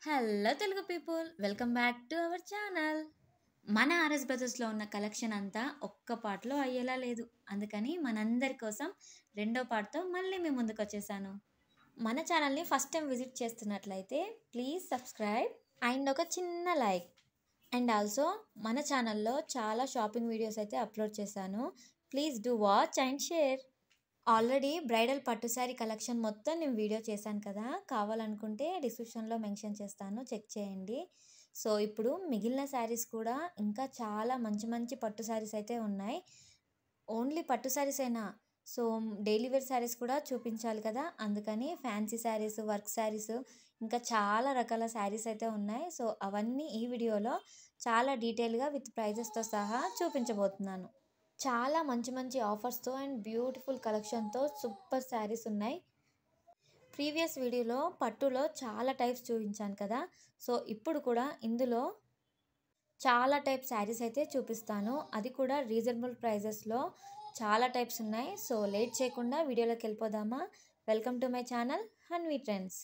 Hello Telugu people, welcome back to our channel. మన RS బ్రదర్స్లో ఉన్న collection అంతా ఒక్క పార్ట్లో అయ్యేలా లేదు. అందుకని మనందరి కోసం రెండో పార్ట్తో మళ్ళీ మీ ముందుకు వచ్చేసాను. మన ఛానల్ని ఫస్ట్ టైం విజిట్ చేస్తున్నట్లయితే ప్లీజ్ సబ్స్క్రైబ్ అండ్ ఒక చిన్న లైక్. అండ్ ఆల్సో మన ఛానల్లో చాలా షాపింగ్ వీడియోస్ అయితే అప్లోడ్ చేశాను. Please do watch and share. Already bridal పట్టు శారీ కలెక్షన్ మొత్తం నేను వీడియో చేశాను కదా, కావాలనుకుంటే డిస్క్రిప్షన్లో మెన్షన్ చేస్తాను, చెక్ చేయండి. సో ఇప్పుడు మిగిలిన శారీస్ కూడా ఇంకా చాలా మంచి మంచి పట్టు శారీస్ అయితే ఉన్నాయి. ఓన్లీ పట్టు శారీస్ అయినా, సో డైలీ వేర్ శారీస్ కూడా చూపించాలి కదా, అందుకని ఫ్యాన్సీ శారీస్, వర్క్ శారీస్, ఇంకా చాలా రకాల శారీస్ అయితే ఉన్నాయి. సో అవన్నీ ఈ వీడియోలో చాలా డీటెయిల్గా విత్ ప్రైజెస్తో సహా చూపించబోతున్నాను. చాలా మంచి మంచి ఆఫర్స్తో అండ్ బ్యూటిఫుల్ కలెక్షన్తో సూపర్ శారీస్ ఉన్నాయి. ప్రీవియస్ వీడియోలో పట్టులో చాలా టైప్స్ చూపించాను కదా, సో ఇప్పుడు కూడా ఇందులో చాలా టైప్ శారీస్ అయితే చూపిస్తాను. అది కూడా రీజనబుల్ ప్రైజెస్లో చాలా టైప్స్ ఉన్నాయి. సో లేట్ చేయకుండా వీడియోలోకి వెళ్ళిపోదామా. Welcome to my channel Hanvi trends.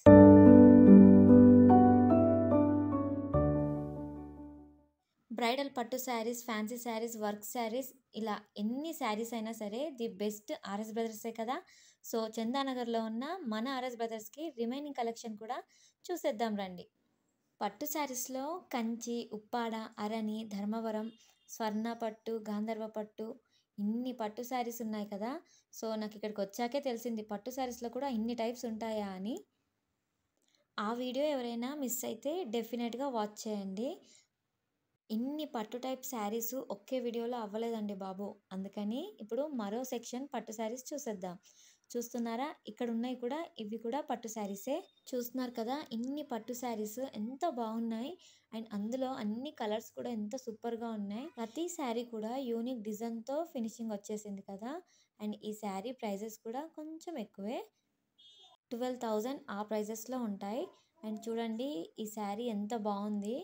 Bridal పట్టు శారీస్, ఫ్యాన్సీ శారీస్, వర్క్ శారీస్, ఇలా ఎన్ని శారీస్ అయినా సరే ది బెస్ట్ ఆర్ఎస్ బ్రదర్సే కదా. సో చందానగర్లో ఉన్న మన ఆర్ఎస్ బ్రదర్స్కి రిమైనింగ్ కలెక్షన్ కూడా చూసేద్దాం రండి. పట్టు శారీస్లో కంచి, ఉప్పాడ, అరణి, ధర్మవరం, స్వర్ణ పట్టు, గాంధర్వ పట్టు, ఇన్ని పట్టు శారీస్ ఉన్నాయి కదా. సో నాకు ఇక్కడికి వచ్చాకే తెలిసింది పట్టు శారీస్లో కూడా ఇన్ని టైప్స్ ఉంటాయా అని. ఆ వీడియో ఎవరైనా మిస్ అయితే డెఫినెట్గా వాచ్ చేయండి. ఇన్ని పట్టు టైప్ శారీస్ ఒకే వీడియోలో అవ్వలేదండి బాబు. అందుకని ఇప్పుడు మరో సెక్షన్ పట్టు శారీస్ చూసేద్దాం. చూస్తున్నారా, ఇక్కడ ఉన్నాయి కూడా, ఇవి కూడా పట్టు శారీసే. చూస్తున్నారు కదా, ఇన్ని పట్టు శారీస్ ఎంత బాగున్నాయి. అండ్ అందులో అన్ని కలర్స్ కూడా ఎంత సూపర్గా ఉన్నాయి. ప్రతి శారీ కూడా యూనిక్ డిజైన్తో ఫినిషింగ్ వచ్చేసింది కదా. అండ్ ఈ శారీ ప్రైజెస్ కూడా కొంచెం ఎక్కువే, 12,000 ఆ ప్రైజెస్లో ఉంటాయి. అండ్ చూడండి ఈ శారీ ఎంత బాగుంది.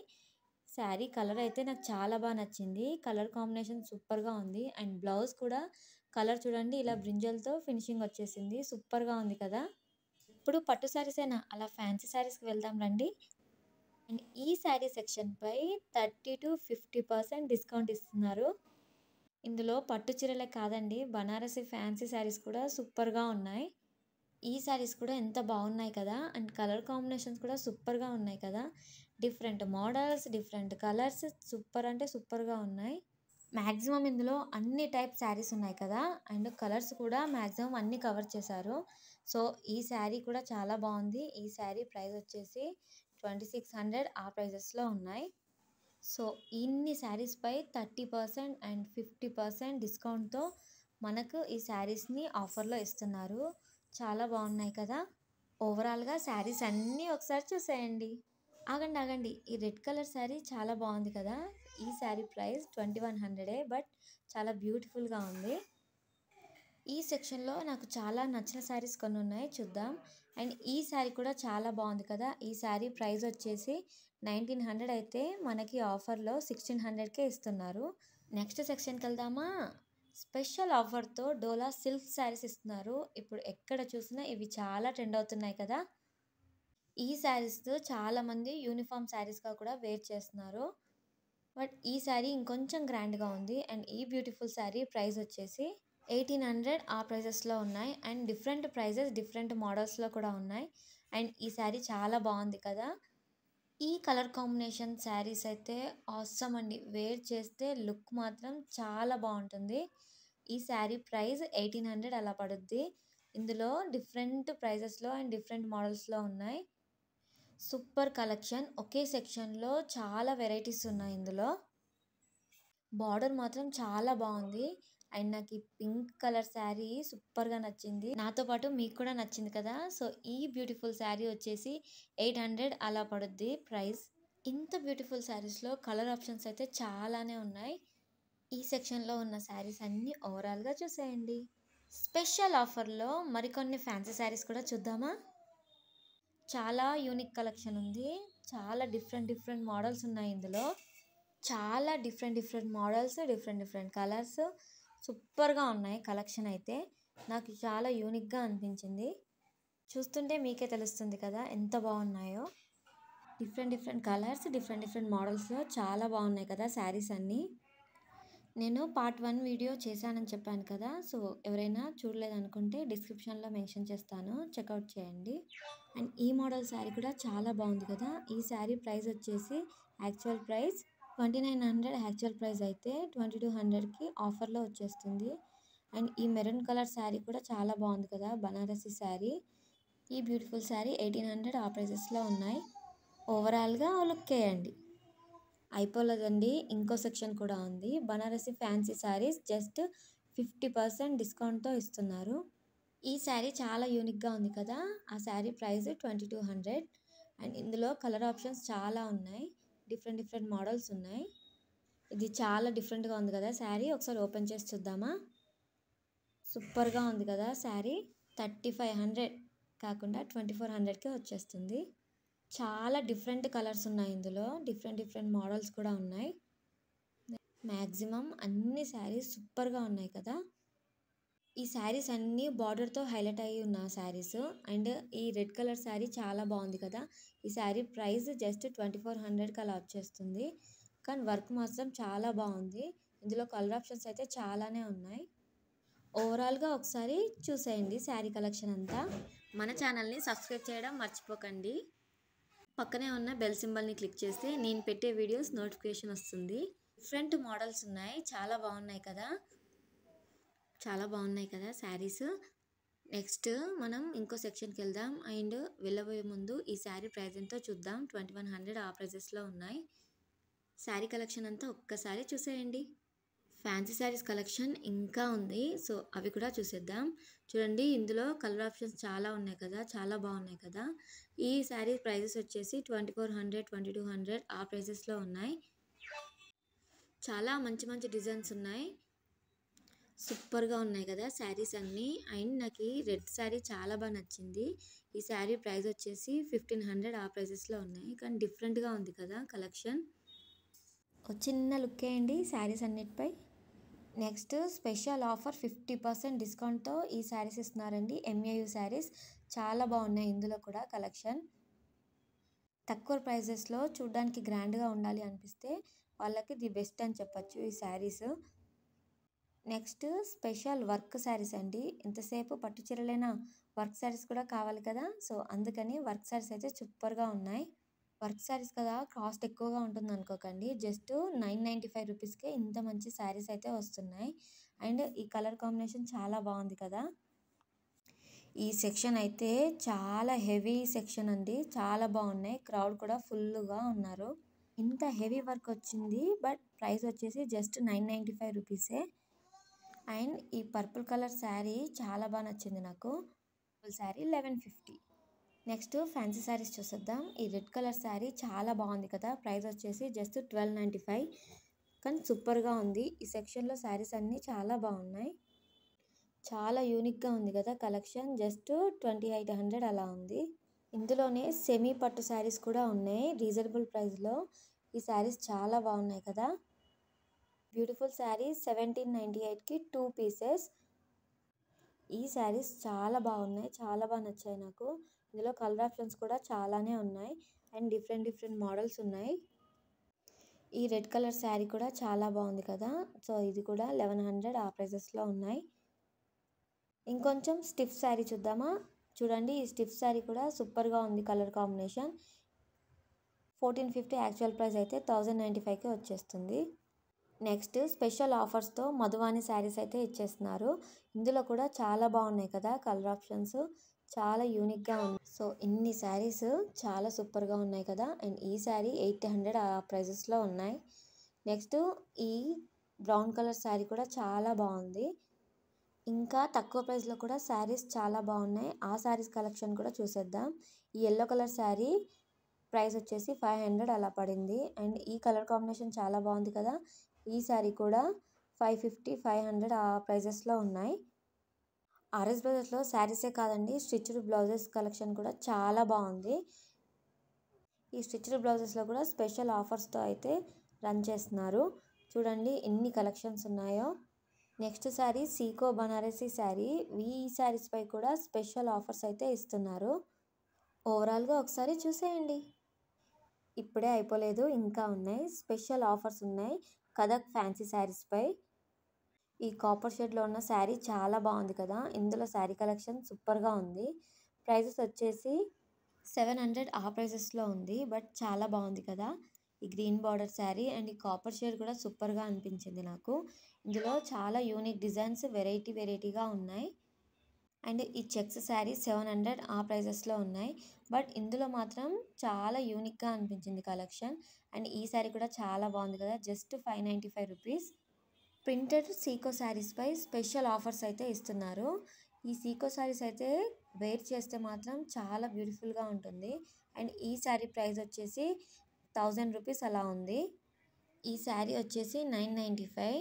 శారీ కలర్ అయితే నాకు చాలా బాగా నచ్చింది. కలర్ కాంబినేషన్ సూపర్గా ఉంది. అండ్ బ్లౌజ్ కూడా కలర్ చూడండి, ఇలా బ్రింజల్తో ఫినిషింగ్ వచ్చేసింది, సూపర్గా ఉంది కదా. ఇప్పుడు పట్టు శారీసేనా, అలా ఫ్యాన్సీ శారీస్కి వెళ్దాం రండి. అండ్ ఈ శారీ సెక్షన్పై 30 to 50% డిస్కౌంట్ ఇస్తున్నారు. ఇందులో పట్టు చీరలే కాదండి, బనారసి ఫ్యాన్సీ శారీస్ కూడా సూపర్గా ఉన్నాయి. ఈ శారీస్ కూడా ఎంత బాగున్నాయి కదా. అండ్ కలర్ కాంబినేషన్స్ కూడా సూపర్గా ఉన్నాయి కదా. Different models, different colours, super అంటే సూపర్గా ఉన్నాయి. మ్యాక్సిమం ఇందులో అన్ని టైప్ శారీస్ ఉన్నాయి కదా. అండ్ కలర్స్ కూడా మ్యాక్సిమం అన్ని కవర్ చేశారు. సో ఈ శారీ కూడా చాలా బాగుంది. ఈ శారీ ప్రైస్ వచ్చేసి 2600 ఆ ప్రైజెస్లో ఉన్నాయి. సో ఇన్ని శారీస్పై 30% అండ్ 50% డిస్కౌంట్తో మనకు ఈ శారీస్ని ఆఫర్లో ఇస్తున్నారు. చాలా బాగున్నాయి కదా. ఓవరాల్గా శారీస్ అన్నీ ఒకసారి చూసేయండి. ఆగండి ఆగండి, ఈ రెడ్ కలర్ శారీ చాలా బాగుంది కదా. ఈ శారీ ప్రైస్ 2100, బట్ చాలా బ్యూటిఫుల్గా ఉంది. ఈ సెక్షన్లో నాకు చాలా నచ్చిన శారీస్ కొన్ని ఉన్నాయి, చూద్దాం. అండ్ ఈ శారీ కూడా చాలా బాగుంది కదా. ఈ శారీ ప్రైస్ వచ్చేసి 1900 అయితే మనకి ఆఫర్లో 1600కే ఇస్తున్నారు. నెక్స్ట్ సెక్షన్కి వెళ్దామా. స్పెషల్ ఆఫర్తో డోలా సిల్క్ శారీస్ ఇస్తున్నారు. ఇప్పుడు ఎక్కడ చూసినా ఇవి చాలా ట్రెండ్ అవుతున్నాయి కదా. ఈ శారీస్తో చాలామంది యూనిఫామ్ శారీస్గా కూడా వేర్ చేస్తున్నారు. బట్ ఈ శారీ ఇంకొంచెం గ్రాండ్గా ఉంది. అండ్ ఈ బ్యూటిఫుల్ శారీ ప్రైస్ వచ్చేసి 1800 ఆ ప్రైజెస్లో ఉన్నాయి. అండ్ డిఫరెంట్ ప్రైజెస్, డిఫరెంట్ మోడల్స్లో కూడా ఉన్నాయి. అండ్ ఈ శారీ చాలా బాగుంది కదా. ఈ కలర్ కాంబినేషన్ శారీస్ అయితే ఆసమ్ అండి, వేర్ చేస్తే లుక్ మాత్రం చాలా బాగుంటుంది. ఈ శారీ ప్రైస్ 1800 అలా పడుద్ది. ఇందులో డిఫరెంట్ ప్రైజెస్లో అండ్ డిఫరెంట్ మోడల్స్లో ఉన్నాయి. సూపర్ కలెక్షన్, ఒకే సెక్షన్లో చాలా వెరైటీస్ ఉన్నాయి. ఇందులో బార్డర్ మాత్రం చాలా బాగుంది. అండ్ నాకు ఈ పింక్ కలర్ శారీ సూపర్గా నచ్చింది. నాతో పాటు మీకు కూడా నచ్చింది కదా. సో ఈ బ్యూటిఫుల్ శారీ వచ్చేసి 800 అలా పడుద్ది ప్రైస్. ఇంత బ్యూటిఫుల్ శారీస్లో కలర్ ఆప్షన్స్ అయితే చాలానే ఉన్నాయి. ఈ సెక్షన్లో ఉన్న శారీస్ అన్నీ ఓవరాల్గా చూసేయండి. స్పెషల్ ఆఫర్లో మరికొన్ని ఫ్యాన్సీ శారీస్ కూడా చూద్దామా. చాలా యూనిక్ కలెక్షన్ ఉంది. చాలా డిఫరెంట్ మోడల్స్ ఉన్నాయి. ఇందులో చాలా డిఫరెంట్ మోడల్స్, డిఫరెంట్ కలర్స్, సూపర్గా ఉన్నాయి. కలెక్షన్ అయితే నాకు చాలా యూనిక్గా అనిపించింది. చూస్తుంటే మీకే తెలుస్తుంది కదా ఎంత బాగున్నాయో. డిఫరెంట్ కలర్స్, డిఫరెంట్ మోడల్స్‌లో చాలా బాగున్నాయి కదా శారీస్ అన్నీ. నేను పార్ట్ 1 వీడియో చేశానని చెప్పాను కదా! సో, ఎవరైనా చూడలేదనుకుంటే డిస్క్రిప్షన్‌లో మెన్షన్ చేస్తాను. చెక్‌ఔట్ చేయండి. అండ్ ఈ మోడల్ శారీ కూడా చాలా బాగుంది కదా! ఈ శారీ ప్రైస్ వచ్చేసి యాక్చువల్ ప్రైస్ 2900, యాక్చువల్ ప్రైస్ అయితే 2200కి ఆఫర్‌లో వచ్చేస్తుంది. అండ్ ఈ మెరూన్ కలర్ శారీ కూడా చాలా బాగుంది కదా! బనారసి శారీ. ఈ బ్యూటిఫుల్ శారీ 1800 ఆ ప్రైసెస్‌లో ఉన్నాయి. ఓవరాల్‌గా ఓ లుక్ ఎయండి. అయిపోలేదండి. ఇంకో సెక్షన్ కూడా ఉంది. బనారసి ఫ్యాన్సీ శారీస్ జస్ట్ 50% డిస్కౌంట్‌తో ఇస్తున్నారు. ఈ శారీ చాలా యూనిక్‌గా ఉంది కదా! ఆ శారీ ప్రైస్ 2200 అండ్ ఇందులో కలర్ ఆప్షన్స్ చాలా ఉన్నాయి. డిఫరెంట్ మోడల్స్ ఉన్నాయి. ఇది చాలా డిఫరెంట్‌గా ఉంది కదా శారీ. ఒకసారి ఓపెన్ చేసి చూద్దామా? సూపర్‌గా ఉంది కదా శారీ. 3500 కాకుండా 2400కే వచ్చేస్తుంది. చాలా డిఫరెంట్ కలర్స్ ఉన్నాయి ఇందులో. డిఫరెంట్ మోడల్స్ కూడా ఉన్నాయి. మ్యాక్సిమం అన్ని శారీస్ సూపర్‌గా ఉన్నాయి కదా! ఈ శారీస్ అన్నీ బార్డర్‌తో హైలైట్ అయ్యి ఉన్న శారీస్. అండ్ ఈ రెడ్ కలర్ శారీ చాలా బాగుంది కదా! ఈ శారీ ప్రైస్ జస్ట్ 2400కి అలా వచ్చేస్తుంది. కానీ వర్క్ మాత్రం చాలా బాగుంది. ఇందులో కలర్ ఆప్షన్స్ అయితే చాలానే ఉన్నాయి. ఓవరాల్‌గా ఒకసారి చూసేయండి శారీ కలెక్షన్ అంతా. మన ఛానల్‌ని సబ్స్క్రైబ్ చేయడం మర్చిపోకండి. పక్కనే ఉన్న బెల్ సింబల్ని క్లిక్ చేస్తే నేను పెట్టే వీడియోస్ నోటిఫికేషన్ వస్తుంది. డిఫరెంట్ మోడల్స్ ఉన్నాయి. చాలా బాగున్నాయి కదా! చాలా బాగున్నాయి కదా శారీస్. నెక్స్ట్ మనం ఇంకో సెక్షన్కి వెళ్దాం. అండ్ వెళ్ళబోయే ముందు ఈ శారీ ప్రైస్ ఎంతో చూద్దాం. 2100 ఆ ప్రైజెస్లో ఉన్నాయి. శారీ కలెక్షన్ అంతా ఒక్కసారి చూసేయండి. ఫ్యాన్సీ శారీస్ కలెక్షన్ ఇంకా ఉంది. సో అవి కూడా చూసేద్దాం. చూడండి ఇందులో కలర్ ఆప్షన్స్ చాలా ఉన్నాయి కదా! చాలా బాగున్నాయి కదా! ఈ శారీ ప్రైజెస్ వచ్చేసి 2400, 2200 ఆ ప్రైజెస్లో ఉన్నాయి. చాలా మంచి డిజైన్స్ ఉన్నాయి. సూపర్‌గా ఉన్నాయి కదా శారీస్ అన్నీ. అండ్ నాకు ఈ రెడ్ శారీ చాలా బాగా నచ్చింది. ఈ శారీ ప్రైస్ వచ్చేసి 1500 ఆ ప్రైజెస్లో ఉన్నాయి. కానీ డిఫరెంట్‌గా ఉంది కదా కలెక్షన్. ఒక చిన్న లుక్ వేయండి శారీస్ అన్నిటిపై. నెక్స్ట్ స్పెషల్ ఆఫర్ 50% డిస్కౌంట్తో ఈ శారీస్ ఇస్తున్నారండి. ఎంఏయు శారీస్ చాలా బాగున్నాయి. ఇందులో కూడా కలెక్షన్ తక్కువ ప్రైజెస్లో చూడడానికి గ్రాండ్గా ఉండాలి అనిపిస్తే వాళ్ళకి ది బెస్ట్ అని చెప్పచ్చు ఈ saris. Next special work saris అండి. ఎంతసేపు పట్టు చీరలైనా వర్క్ శారీస్ కూడా కావాలి కదా! సో అందుకని వర్క్ శారీస్ అయితే సూపర్‌గా ఉన్నాయి. వర్క్ శారీస్ కదా కాస్ట్ ఎక్కువగా ఉంటుంది అనుకోకండి. జస్ట్ 995 రూపీస్కే ఇంత మంచి శారీస్ అయితే వస్తున్నాయి. అండ్ ఈ కలర్ కాంబినేషన్ చాలా బాగుంది కదా! ఈ సెక్షన్ అయితే చాలా హెవీ సెక్షన్ అండి. చాలా బాగున్నాయి. క్రౌడ్ కూడా ఫుల్గా ఉన్నారు. ఇంత హెవీ వర్క్ వచ్చింది. బట్ ప్రైస్ వచ్చేసి జస్ట్ 995 రూపీసే. అండ్ ఈ పర్పుల్ కలర్ శారీ చాలా బాగా నచ్చింది నాకు. శారీ 1150. నెక్స్ట్ ఫ్యాన్సీ శారీస్ చూసేద్దాం. ఈ రెడ్ కలర్ శారీ చాలా బాగుంది కదా! ప్రైస్ వచ్చేసి జస్ట్ 1295. కానీ సూపర్‌గా ఉంది. ఈ సెక్షన్లో శారీస్ అన్నీ చాలా బాగున్నాయి. చాలా యూనిక్‌గా ఉంది కదా కలెక్షన్. జస్ట్ 2800 అలా ఉంది. ఇందులోనే సెమీ పట్టు శారీస్ కూడా ఉన్నాయి రీజనబుల్ ప్రైస్లో. ఈ శారీస్ చాలా బాగున్నాయి కదా! బ్యూటిఫుల్ శారీ 1798కి 2 పీసెస్. ఈ శారీస్ చాలా బాగున్నాయి. చాలా బాగా నచ్చాయి నాకు. ఇందులో కలర్ ఆప్షన్స్ కూడా చాలానే ఉన్నాయి. అండ్ డిఫరెంట్ మోడల్స్ ఉన్నాయి. ఈ రెడ్ కలర్ శారీ కూడా చాలా బాగుంది కదా! సో ఇది కూడా 1100 ఆ ప్రైజెస్లో ఉన్నాయి. ఇంకొంచెం స్టిఫ్ శారీ చూద్దామా? చూడండి ఈ స్టిఫ్ శారీ కూడా సూపర్‌గా ఉంది కలర్ కాంబినేషన్. 1450 యాక్చువల్ ప్రైస్ అయితే 1095కే వచ్చేస్తుంది. నెక్స్ట్ స్పెషల్ ఆఫర్స్తో మధువాణి శారీస్ అయితే ఇచ్చేస్తున్నారు. ఇందులో కూడా చాలా బాగున్నాయి కదా కలర్ ఆప్షన్స్. చాలా యూనిక్‌గా ఉంది. సో ఇన్ని శారీస్ చాలా సూపర్‌గా ఉన్నాయి కదా! అండ్ ఈ శారీ 800 ఆ ప్రైజెస్లో ఉన్నాయి. నెక్స్ట్ ఈ బ్రౌన్ కలర్ శారీ కూడా చాలా బాగుంది. ఇంకా తక్కువ ప్రైస్లో కూడా శారీస్ చాలా బాగున్నాయి. ఆ శారీస్ కలెక్షన్ కూడా చూసేద్దాం. ఈ యెల్లో కలర్ శారీ ప్రైస్ వచ్చేసి 500 అలా పడింది. అండ్ ఈ కలర్ కాంబినేషన్ చాలా బాగుంది కదా! ఈ శారీ కూడా 550, 500 ఆ ప్రైజెస్లో ఉన్నాయి. ఆర్ఎస్ బ్రదర్స్లో శారీసే కాదండి స్టిచ్డ్ బ్లౌజెస్ కలెక్షన్ కూడా చాలా బాగుంది. ఈ స్టిచ్డ్ బ్లౌజెస్లో కూడా స్పెషల్ ఆఫర్స్తో అయితే రన్ చేస్తున్నారు. చూడండి ఎన్ని కలెక్షన్స్ ఉన్నాయో. నెక్స్ట్ శారీ సీకో బనారసి శారీ. ఈ శారీస్పై కూడా స్పెషల్ ఆఫర్స్ అయితే ఇస్తున్నారు. ఓవరాల్గా ఒకసారి చూసేయండి. ఇప్పుడే అయిపోలేదు, ఇంకా ఉన్నాయి. స్పెషల్ ఆఫర్స్ ఉన్నాయి కథక్ ఫ్యాన్సీ శారీస్పై. ఈ కాపర్ షేడ్లో ఉన్న శారీ చాలా బాగుంది కదా. ఇందులో శారీ కలెక్షన్ సూపర్గా ఉంది. ప్రైజెస్ వచ్చేసి 700 ఆ ప్రైజెస్లో ఉంది, బట్ చాలా బాగుంది కదా. ఈ గ్రీన్ బార్డర్ శారీ అండ్ ఈ కాపర్ షేడ్ కూడా సూపర్గా అనిపించింది నాకు. ఇందులో చాలా యూనిక్ డిజైన్స్ వెరైటీగా ఉన్నాయి. అండ్ ఈ చెక్స్ శారీ 700 ఆ ప్రైజెస్లో ఉన్నాయి, బట్ ఇందులో మాత్రం చాలా యూనిక్గా అనిపించింది కలెక్షన్. అండ్ ఈ శారీ కూడా చాలా బాగుంది కదా, జస్ట్ 595 రూపీస్. ప్రింటెడ్ సీకో శారీస్పై స్పెషల్ ఆఫర్స్ అయితే ఇస్తున్నారు. ఈ సీకో శారీస్ అయితే వేర్ చేస్తే మాత్రం చాలా బ్యూటిఫుల్గా ఉంటుంది. అండ్ ఈ శారీ ప్రైస్ వచ్చేసి 1000 రూపీస్ అలా ఉంది. ఈ శారీ వచ్చేసి 995,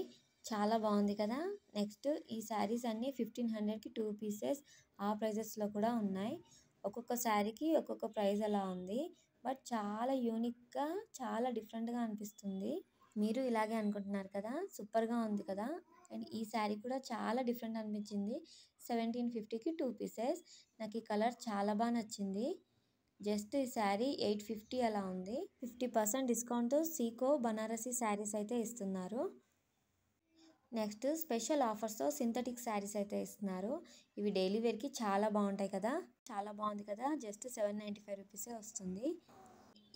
చాలా బాగుంది కదా. నెక్స్ట్ ఈ శారీస్ అన్నీ 1500కి 2 పీసెస్ ఆ ప్రైజెస్లో కూడా ఉన్నాయి. ఒక్కొక్క శారీకి ఒక్కొక్క ప్రైస్ అలా ఉంది, బట్ చాలా యూనిక్గా చాలా డిఫరెంట్గా అనిపిస్తుంది. మీరు ఇలాగే అనుకుంటున్నారు కదా, సూపర్గా ఉంది కదా. అండ్ ఈ శారీ కూడా చాలా డిఫరెంట్ అనిపించింది. 1750కి 2 పీసెస్. నాకు ఈ కలర్ చాలా బాగా నచ్చింది. జస్ట్ ఈ శారీ 850 అలా ఉంది. 50% డిస్కౌంట్ సీకో బనారసి శారీస్ అయితే ఇస్తున్నారు. నెక్స్ట్ స్పెషల్ ఆఫర్స్తో సింథటిక్ శారీస్ అయితే ఇస్తున్నారు. ఇవి డైలీ వేర్కి చాలా బాగుంటాయి కదా. చాలా బాగుంది కదా, జస్ట్ 795 రూపీసే వస్తుంది.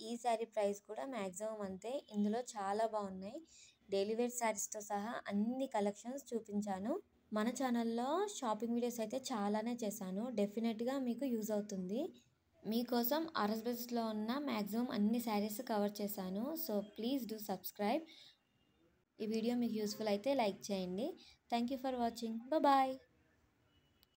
ఈ శారీ ప్రైస్ కూడా మ్యాక్సిమం అంతే. ఇందులో చాలా బాగున్నాయి. డైలీ వేర్ శారీస్తో సహా అన్ని కలెక్షన్స్ చూపించాను. మన ఛానల్లో షాపింగ్ వీడియోస్ అయితే చాలానే చేశాను, డెఫినెట్గా మీకు యూజ్ అవుతుంది. మీకోసం ఆర్ఎస్ బ్రదర్స్లో ఉన్న మ్యాక్సిమం అన్ని శారీస్ కవర్ చేశాను. So please do subscribe. ఈ వీడియో మీకు యూస్ఫుల్ అయితే లైక్ చేయండి. Thank you for watching. Bye.